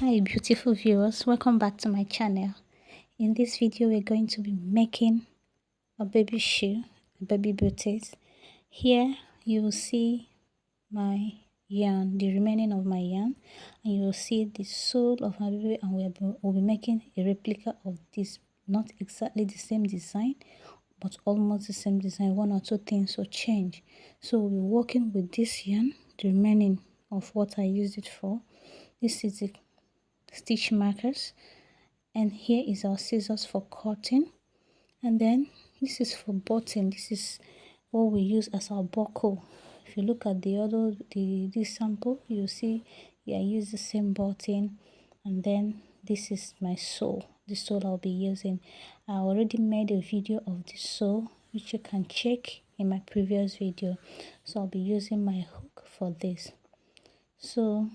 Hi beautiful viewers, welcome back to my channel. In this video we're going to be making a baby shoe, a baby booties. Here you will see my yarn, the remaining of my yarn, and you will see the sole of my baby, and we'll be making a replica of this, not exactly the same design but almost the same design. One or two things will change. So we'll be working with this yarn, the remaining of what I used it for. This is the stitch markers, and here is our scissors for cutting, and then this is for button. This is what we use as our buckle. If you look at this sample, you'll see I use the same button, and then this is my sole, the sole I'll be using. I already made a video of the sole which you can check in my previous video, so I'll be using my hook for this. So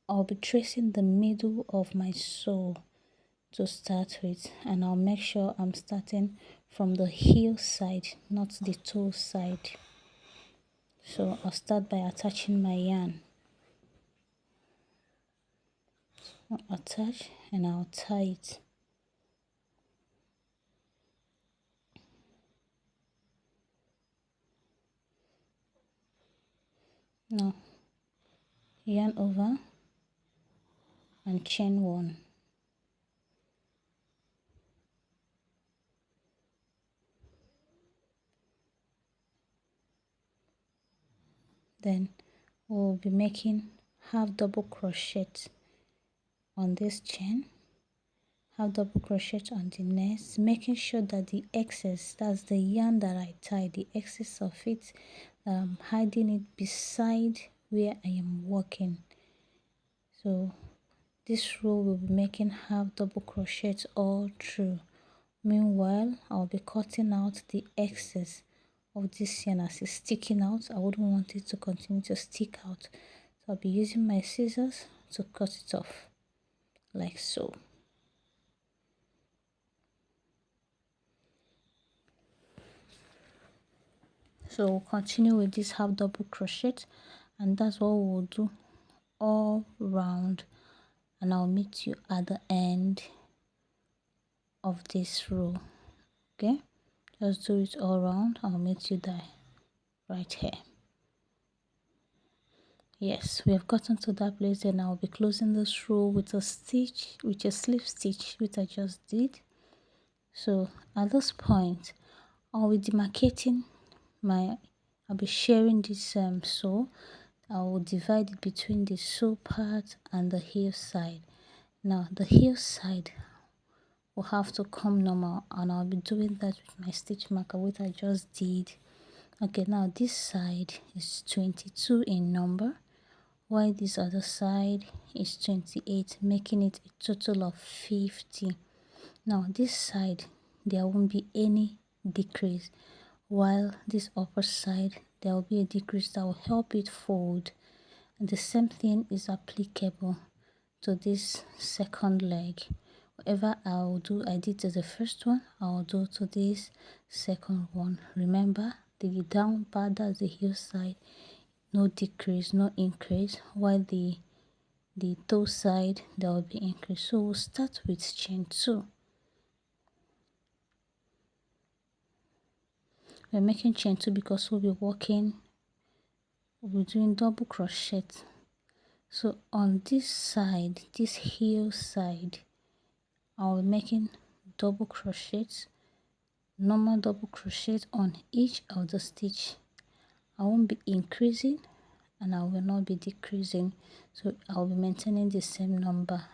I'll be tracing the middle of my sole to start with, and I'll make sure I'm starting from the heel side, not the toe side. So I'll start by attaching my yarn. I'll attach and I'll tie it. Now yarn over and chain one. Then we'll be making half double crochet on this chain, half double crochet on the next, making sure that the excess, that's the yarn that I tied, the excess of it, hiding it beside where I am working. So this row will be making half double crochet all through. Meanwhile, I'll be cutting out the excess of this yarn as it's sticking out. I wouldn't want it to continue to stick out, so I'll be using my scissors to cut it off like so. So we'll continue with this half double crochet, and that's what we'll do all round, and I'll meet you at the end of this row. Okay, just do it all round. I'll meet you there, right here. Yes, we have gotten to that place, and I'll be closing this row with a stitch, with a slip stitch, which I just did. So at this point, I'll be demarcating I'll be sharing this sew. I will divide it between the sew part and the heel side. Now the heel side will have to come normal, and I'll be doing that with my stitch marker, which I just did. Okay, now this side is 22 in number, while this other side is 28, making it a total of 50. Now this side there won't be any decrease, while this upper side there will be a decrease that will help it fold. And the same thing is applicable to this second leg. Whatever I'll do, I did to the first one, I'll do to this second one. Remember, the down part, that's the heel side, no decrease, no increase, while the toe side there will be increase. So we'll start with chain 2. We're making chain 2 because we'll be doing double crochet. So on this side, this heel side, I'll be making double crochets, normal double crochet on each of the stitch. I won't be increasing and I will not be decreasing, so I'll be maintaining the same number.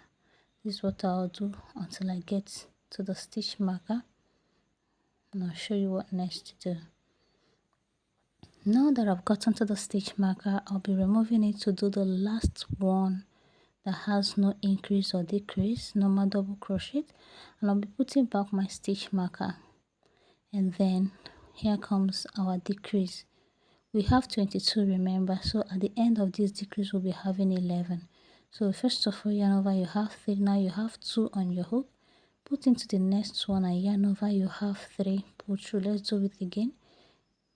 This is what I'll do until I get to the stitch marker, and I'll show you what next to do. Now that I've gotten to the stitch marker, I'll be removing it to do the last one that has no increase or decrease, normal double crochet, and I'll be putting back my stitch marker. And then here comes our decrease. We have 22, remember, so at the end of this decrease we'll be having 11. So first of all, yarn over, you have 3. Now you have 2 on your hook, put into the next one and yarn over, you have 3, pull through. Let's do it again.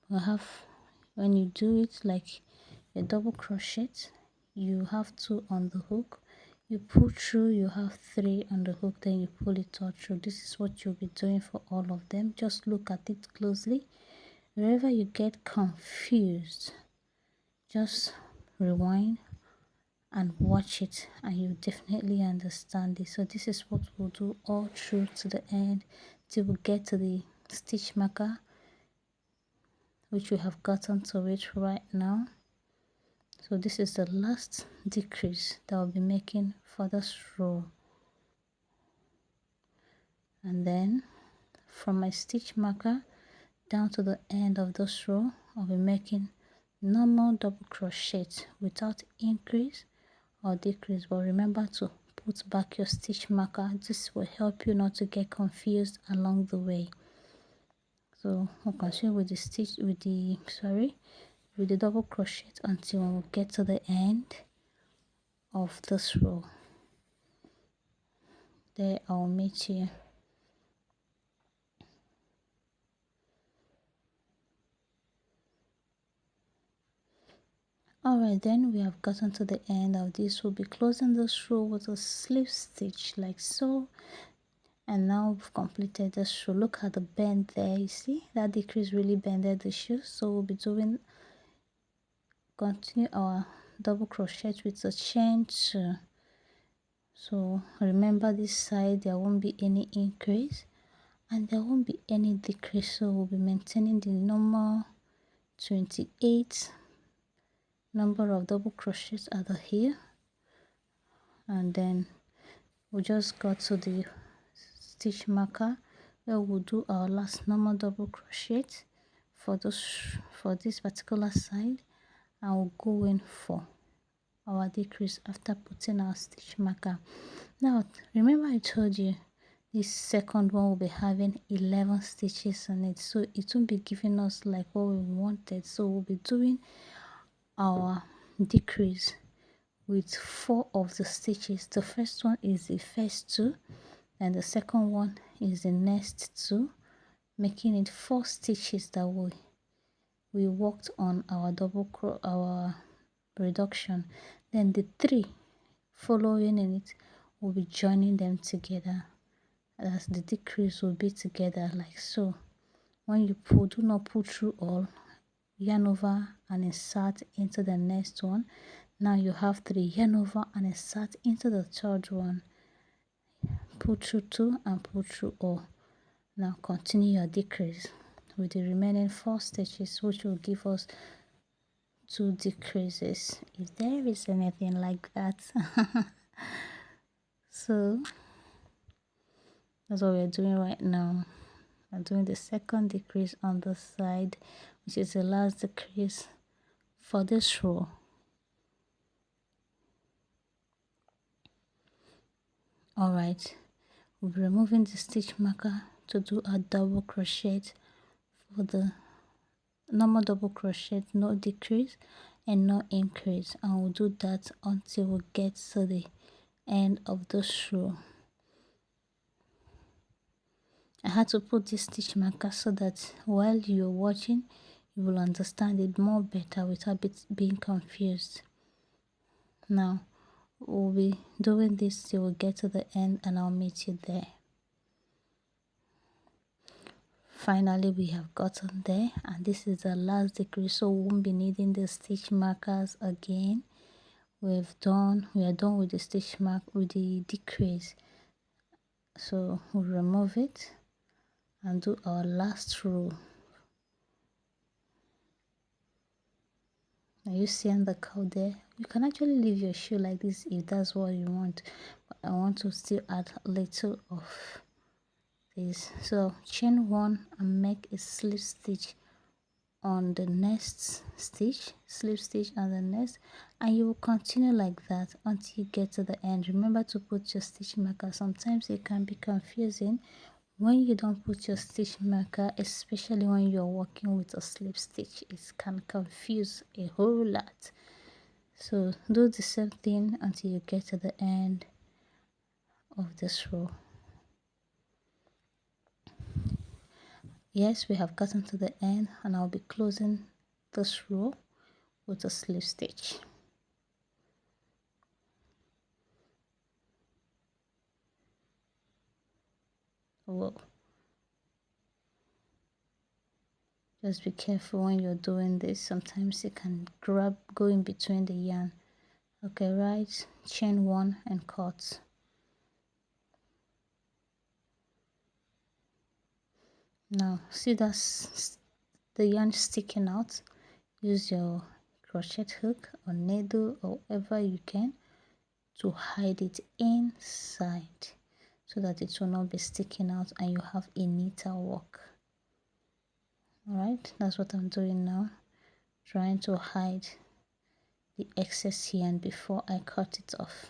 We'll have, when you do it like a double crochet, you have 2 on the hook, you pull through, you have 3 on the hook, then you pull it all through. This is what you'll be doing for all of them. Just look at it closely. Wherever you get confused, just rewind and watch it, and you definitely understand it. So this is what we'll do all through to the end till we get to the stitch marker, which we have gotten to it right now. So this is the last decrease that I'll be making for this row. And then from my stitch marker down to the end of this row, I'll be making normal double crochet without increase or decrease. But remember to put back your stitch marker. This will help you not to get confused along the way. So I'll continue with the stitch with the double crochet until we get to the end of this row. There I'll meet you. Alright, then we have gotten to the end of this. We'll be closing this row with a slip stitch like so. And now we've completed this row. Look at the bend there. You see that decrease really bended the shoe. So we'll be continue our double crochet with a chain 2. So remember, this side there won't be any increase and there won't be any decrease. So we'll be maintaining the normal 28 number of double crochets at the heel, and then we just got to the stitch marker where we'll do our last normal double crochet for this particular side, and we'll go in for our decrease after putting our stitch marker. Now remember I told you this second one will be having 11 stitches on it, so it won't be giving us like what we wanted. So we'll be doing our decrease with 4 of the stitches. The first one is the first 2 and the second one is the next 2, making it 4 stitches that we worked on our reduction. Then the 3 following in it will be joining them together, as the decrease will be together like so. When you pull, do not pull through all, yarn over and insert into the next one. Now you have 3, yarn over and insert into the third one, pull through 2 and pull through all. Now continue your decrease with the remaining 4 stitches, which will give us 2 decreases, if there is anything like that. So that's what we're doing right now. I'm doing the second decrease on the side, which is the last decrease for this row. Alright, we'll be removing the stitch marker to do a double crochet for the normal double crochet, no decrease and no increase, and we'll do that until we get to the end of this row. I had to put this stitch marker so that while you're watching you will understand it more better without being confused. Now we'll be doing this till we get to the end, and I'll meet you there. Finally we have gotten there, and this is the last decrease, so we won't be needing the stitch markers again. We are done with the stitch mark with the decrease. So we'll remove it and do our last row. Are you seeing the curve there? You can actually leave your shoe like this if that's what you want, but I want to still add a little of this. So chain 1 and make a slip stitch on the next stitch, slip stitch on the next, and you will continue like that until you get to the end. Remember to put your stitch marker. Sometimes it can be confusing when you don't put your stitch marker, especially when you're working with a slip stitch. It can confuse a whole lot. So do the same thing until you get to the end of this row. Yes, we have gotten to the end, and I'll be closing this row with a slip stitch. Whoa. Just be careful when you're doing this. Sometimes it can go in between the yarn. Okay, right, chain 1 and cut. Now see that's the yarn sticking out. Use your crochet hook or needle or whatever you can to hide it inside so that it will not be sticking out and you have a neater work. Alright, that's what I'm doing now, trying to hide the excess yarn before I cut it off.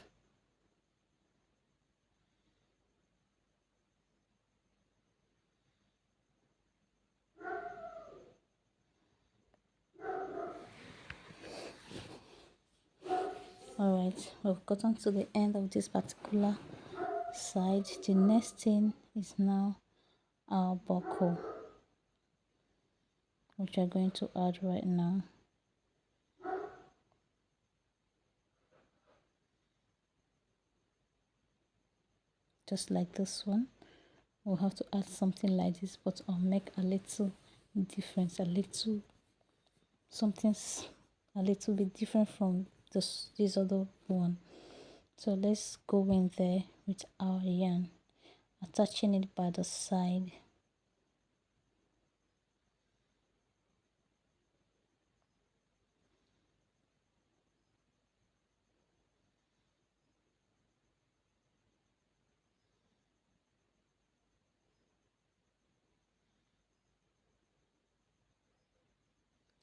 Alright, we've gotten to the end of this particular side. The next thing is now our buckle, which we're going to add right now. Just like this one, we'll have to add something like this, but I'll make a little difference, something's a little bit different from this other one. So let's go in there with our yarn, attaching it by the side.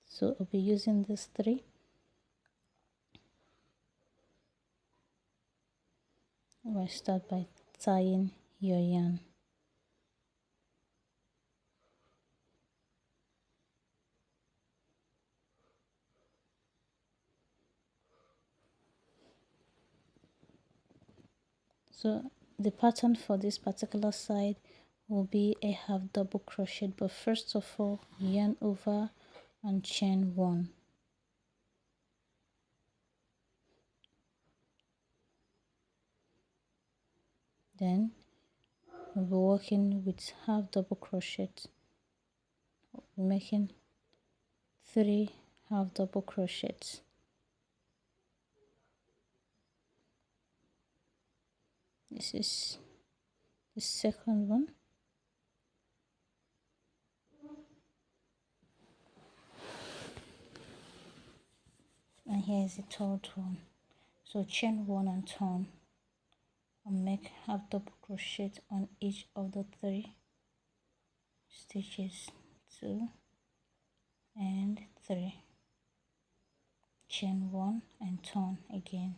So I'll be using these 3. I start by tying your yarn. So the pattern for this particular side will be a half double crochet, but first of all, yarn over and chain 1. Then we'll be working with half double crochet, making 3 half double crochets. This is the second one. And here is the third one. So chain 1 and turn and make half double crochet on each of the 3 stitches. 2 and 3. Chain 1 and turn again.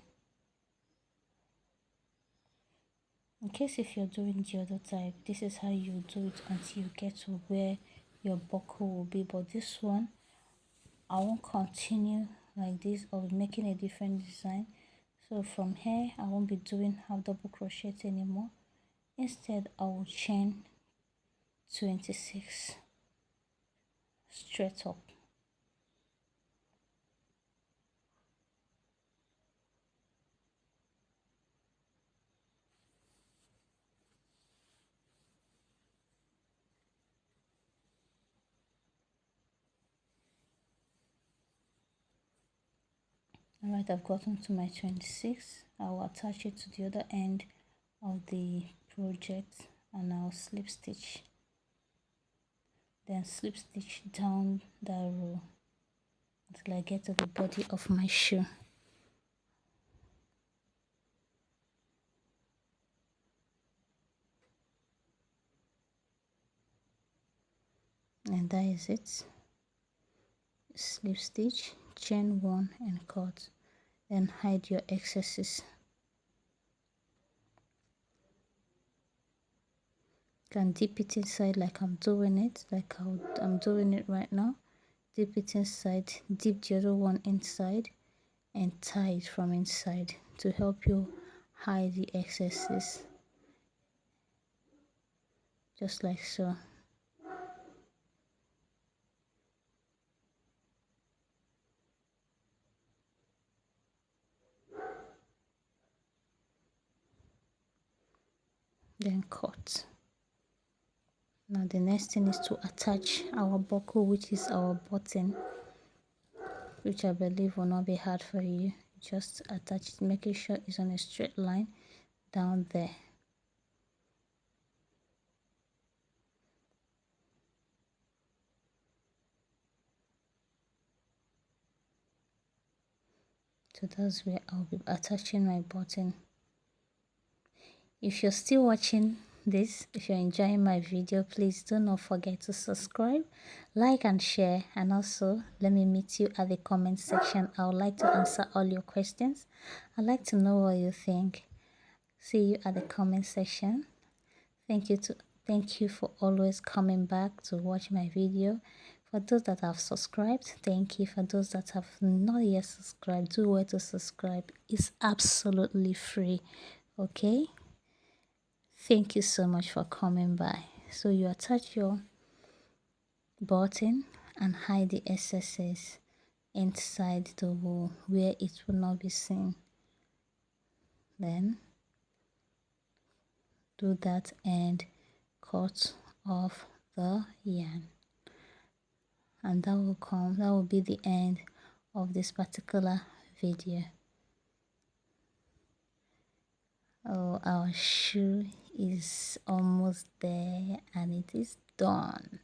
In case if you're doing the other type, this is how you do it until you get to where your buckle will be. But this one, I won't continue like this or making a different design. So from here, I won't be doing half double crochet anymore. Instead, I will chain 26 straight up. Alright, I've gotten to my 26. I will attach it to the other end of the project and I'll slip stitch, then slip stitch down that row until I get to the body of my shoe. And that is it. Slip stitch, chain 1 and cut, then hide your excesses. You can dip it inside like I'm doing it, I'm doing it right now. Dip it inside, dip the other one inside and tie it from inside to help you hide the excesses, just like so. Then cut. Now the next thing is to attach our buckle, which is our button, which I believe will not be hard for you. Just attach it, making sure it's on a straight line down there. So that's where I'll be attaching my button. If you're still watching this, if you're enjoying my video, please do not forget to subscribe, like and share, and also let me meet you at the comment section. I would like to answer all your questions. I'd like to know what you think. See you at the comment section. Thank you for always coming back to watch my video. For those that have subscribed, thank you. For those that have not yet subscribed, do where to subscribe. It's absolutely free. Okay? Thank you so much for coming by. So you attach your button and hide the excesses inside the wool where it will not be seen. Then do that and cut off the yarn, and that will be the end of this particular video. Oh, our shoe is almost there and it is done.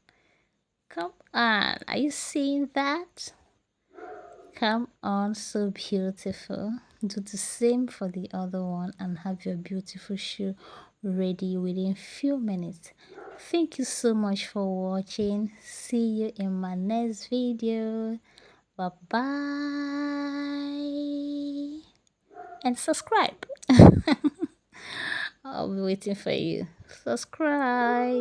Come on, are you seeing that? Come on, so beautiful. Do the same for the other one and have your beautiful shoe ready within few minutes. Thank you so much for watching. See you in my next video. Bye bye, and subscribe. I'll be waiting for you. Subscribe.